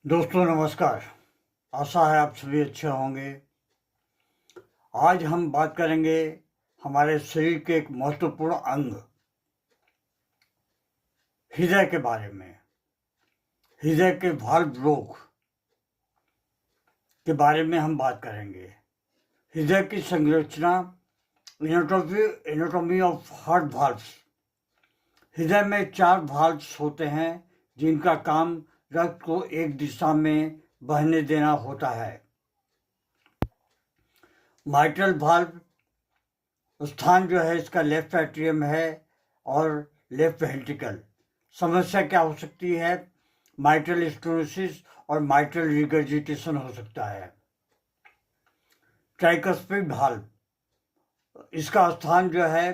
दोस्तों नमस्कार। आशा है आप सभी अच्छे होंगे। आज हम बात करेंगे हमारे शरीर के एक महत्वपूर्ण अंग हृदय के बारे में। हृदय के वाल्व रोग के बारे में हम बात करेंगे। हृदय की संरचना, एनाटॉमी ऑफ हार्ट वाल्व्स। हृदय में 4 वाल्व्स होते हैं जिनका काम रक्त को एक दिशा में बहने देना होता है। माइट्रल वाल्व स्थान जो है इसका लेफ्ट एट्रियम है और लेफ्ट वेंट्रिकल। समस्या क्या हो सकती है? माइट्रल स्टेनोसिस और माइट्रल रिगर्जिटेशन हो सकता है। ट्राइकस्पिड वाल्व, इसका स्थान जो है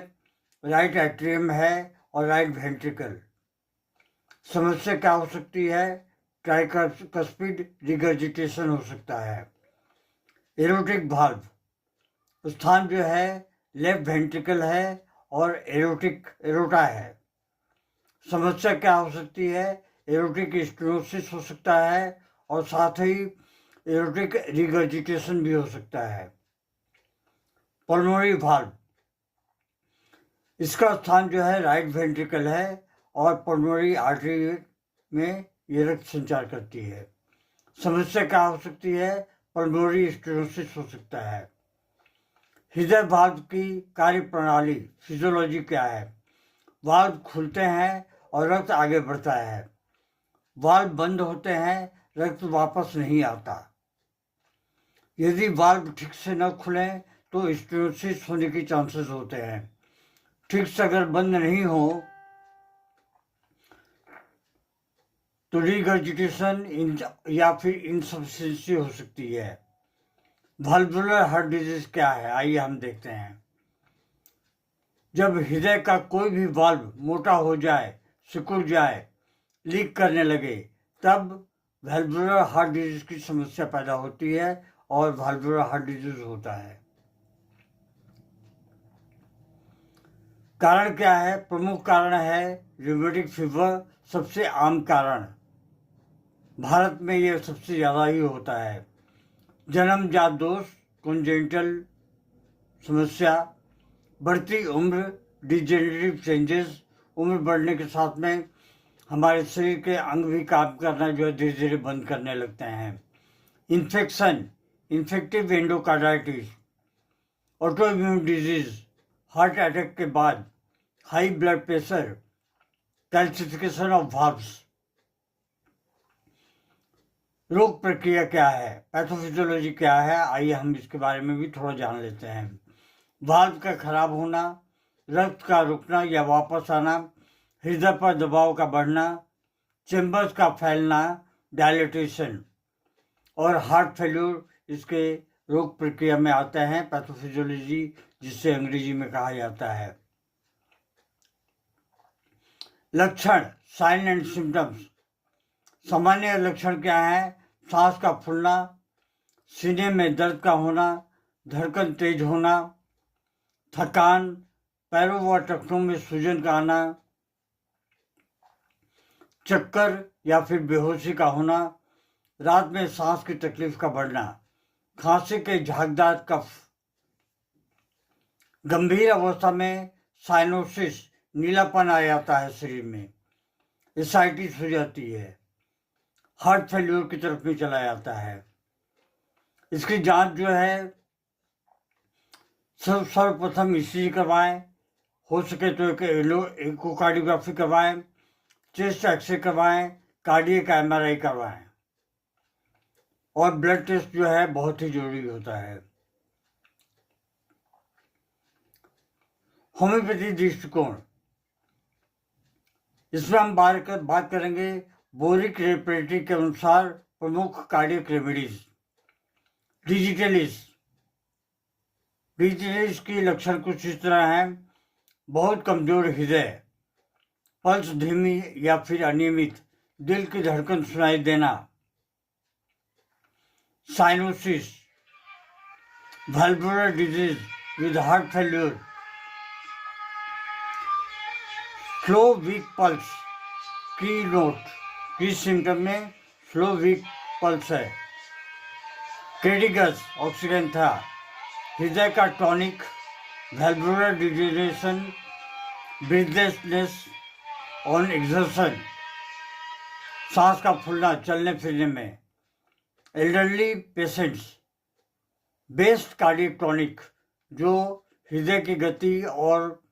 राइट एट्रियम है और राइट वेंट्रिकल। समस्या क्या हो सकती है? ट्राइकस्पिड रिगर्जिटेशन हो सकता है। एरोटिक वाल्व, स्थान जो है लेफ्ट वेंट्रिकल है और एरोटा है। समस्या क्या हो सकती है? एरोटिक स्टेनोसिस हो सकता है और साथ ही एरोटिक रिगर्जिटेशन भी हो सकता है। पल्मोनरी वाल्व, इसका स्थान जो है राइट वेंट्रिकल है और पल्मोनरी आर्टरी में ये रक्त संचार करती है। समस्या क्या हो सकती है? पल्मोनरी स्टेनोसिस हो सकता है। हृदय वाल्व की कार्य प्रणाली, फिजियोलॉजी क्या है? वाल्व खुलते हैं और रक्त आगे बढ़ता है। वाल्व बंद होते हैं, रक्त वापस नहीं आता। यदि वाल्व ठीक से न खुलें तो स्टेनोसिस होने की चांसेस होते हैं। ठीक से अगर बंद नहीं हो तो रिगर्जिटेशन या फिर इनसफिशिएंसी हो सकती है। वाल्वुलर हार्ट डिजीज क्या है, आइए हम देखते हैं। जब हृदय का कोई भी वाल्व मोटा हो जाए, सिकुड़ जाए, लीक करने लगे, तब वाल्वुलर हार्ट डिजीज की समस्या पैदा होती है और वाल्वुलर हार्ट डिजीज होता है। कारण क्या है? प्रमुख कारण है रूमेटिक फीवर, सबसे आम कारण। भारत में ये सबसे ज़्यादा ही होता है। जन्मजात दोष, कॉन्जेनिटल समस्या, बढ़ती उम्र, डिजेनरेटिव चेंजेस। उम्र बढ़ने के साथ में हमारे शरीर के अंग भी काम करना जो है धीरे धीरे बंद करने लगते हैं। Infection, infective endocarditis, autoimmune disease, heart attack के बाद, high blood pressure, calcification of valves. रोग प्रक्रिया क्या है? पैथोफिजियोलॉजी क्या है? आइए हम इसके बारे में भी थोड़ा जान लेते हैं। वाल्व का खराब होना, रक्त का रुकना या वापस आना, हृदय पर दबाव का बढ़ना, चेम्बर्स का फैलना, डायलेटेशन और हार्ट फेल्यूर इसके रोग प्रक्रिया में आते हैं। पैथोफिजियोलॉजी जिसे अंग्रेजी में कहा जाता है। लक्षण, साइन एंड सिम्टम्स। सामान्य लक्षण क्या है? सांस का फूलना, सीने में दर्द का होना, धड़कन तेज होना, थकान, पैरों व टखनों में सूजन का आना, चक्कर या फिर बेहोशी का होना, रात में सांस की तकलीफ का बढ़ना, खांसी के झागदार कफ। गंभीर अवस्था में साइनोसिस, नीलापन आ जाता है शरीर में, एसाइटिस हो जाती है, हार्ट फेल्यूर की तरफ में चला जाता है। इसकी जांच जो है सर्वप्रथम ईसीजी करवाएं, हो सके तो एक इकोकार्डियोग्राफी करवाएं, चेस्ट एक्सरे करवाएं, कार्डियक एमआरआई करवाएं और ब्लड टेस्ट जो है बहुत ही जरूरी होता है। होम्योपैथी दृष्टिकोण, इसमें हम बात करेंगे बोरिक रेपरेटरी के अनुसार प्रमुख कार्डियक रेमेडीज। डिजिटलिस के लक्षण कुछ इस तरह हैं। बहुत कमजोर हृदय, पल्स धीमी या फिर अनियमित, दिल की धड़कन सुनाई देना, cyanosis, valvular disease with heart failure, slow weak pulse. की सिम्टम में स्लो वीक पल्स है। क्रेडिगस ऑक्सीजन था। हृदय का tonic, valvular degeneration, breathlessness on exertion, सांस का फूलना चलने फिरने में। Elderly patients, best cardiac tonic, जो हृदय की गति और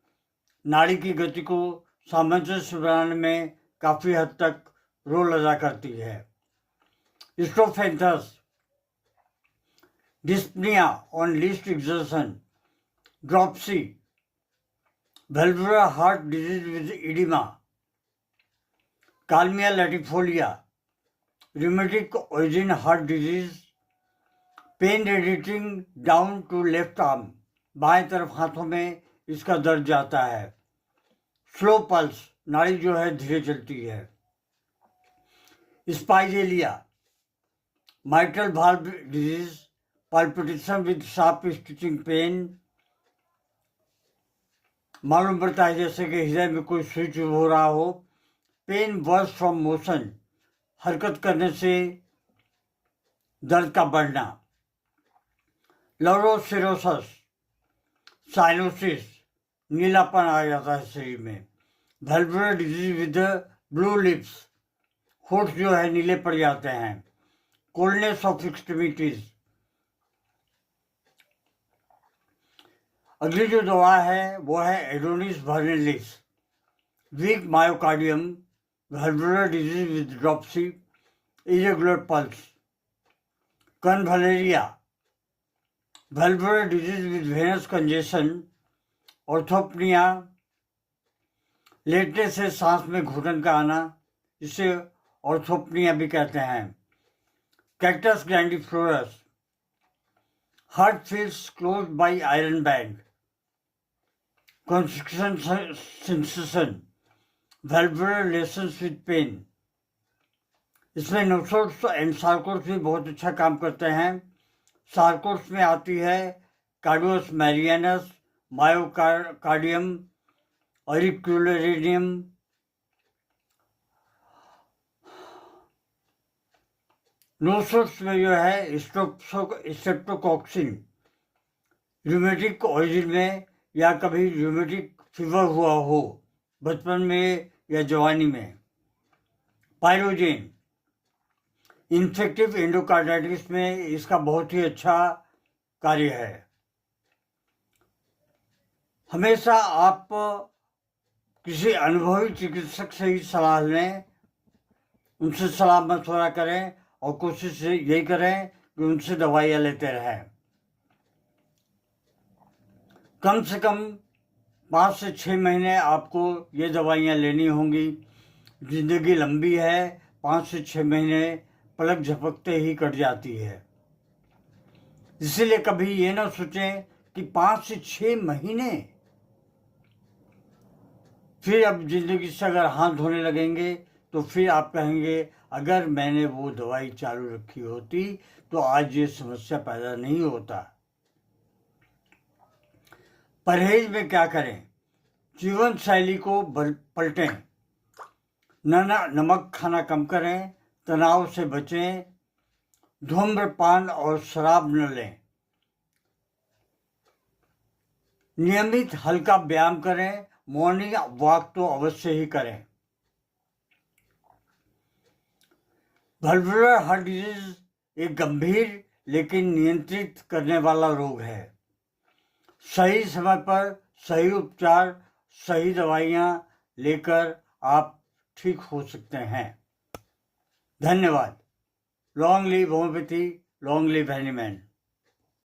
नाड़ी की गति को सामंजस्य बनाने में काफ़ी हद तक रोल अदा करती है। Strophanthus, dyspnoea on least exertion, dropsy, valvular heart disease with oedema, kalmia latifolia, rheumatic origin heart disease, pain radiating down to left arm, बाएं तरफ हाथों में इसका दर्द जाता है। स्लो पल्स, नाड़ी जो है धीरे चलती है। Spigelia, mitral valve disease, palpitation with sharp stitching pain, मालूम पड़ता है जैसे कि हृदय में कोई सुई चुभ हो रहा हो। पेन वर्स फ्रॉम मोशन, हरकत करने से दर्द का बढ़ना। लौरोसिरोसिस, साइनोसिस, नीलापन आ जाता है शरीर में। Valvular disease with blue lips, होठ जो है नीले पड़ जाते हैं। Coldness of extremities. अगली जो दवा है वो है adonis vernalis, weak myocardium, valvular disease with dropsy, irregular pulse. Convallaria, valvular disease with venous congestion, orthopnoea, लेटने से सांस में घुटन का आना, इसे ऑर्थोपनिया भी कहते हैं। Cactus grandiflorus, heart feels close by iron band, constriction sensation, valvular lesions with pain। इसमें नोसोर्स एंड सार्कोर्स भी बहुत अच्छा काम करते हैं। सार्कोर्स में आती है कार्डियोस मैरियानस, मायोकार्डियम, ऑरिक्युलरिडियम। नोसोर्स में जो है स्ट्रेप्टोकॉक्सिन, रूमेटिक ऑरिजिन में या कभी रूमेटिक फीवर हुआ हो बचपन में या जवानी में। पायरोजेन, इन्फेक्टिव एंडोकार्डाइटिस में इसका बहुत ही अच्छा कार्य है। हमेशा आप किसी अनुभवी चिकित्सक से ही सलाह लें, उनसे सलाह मशवरा करें और कोशिश यही करें कि उनसे दवाइयाँ लेते रहें। कम से कम 5 से 6 महीने आपको ये दवाइयाँ लेनी होंगी। जिंदगी लंबी है, 5 से 6 महीने पलक झपकते ही कट जाती है। इसीलिए कभी ये ना सोचें कि 5 से 6 महीने, फिर अब जिंदगी से अगर हाथ धोने लगेंगे तो फिर आप कहेंगे अगर मैंने वो दवाई चालू रखी होती तो आज ये समस्या पैदा नहीं होता। परहेज में क्या करें? जीवन शैली को पलटें। नमक खाना कम करें, तनाव से बचें, धूम्रपान और शराब न लें, नियमित हल्का व्यायाम करें, मॉर्निंग वॉक तो अवश्य ही करें। वेल्वुलर हार्ट डिजीज एक गंभीर लेकिन नियंत्रित करने वाला रोग है। सही समय पर सही उपचार, सही दवाइयाँ लेकर आप ठीक हो सकते हैं। धन्यवाद। Long live homeopathy, long live Hahnemann.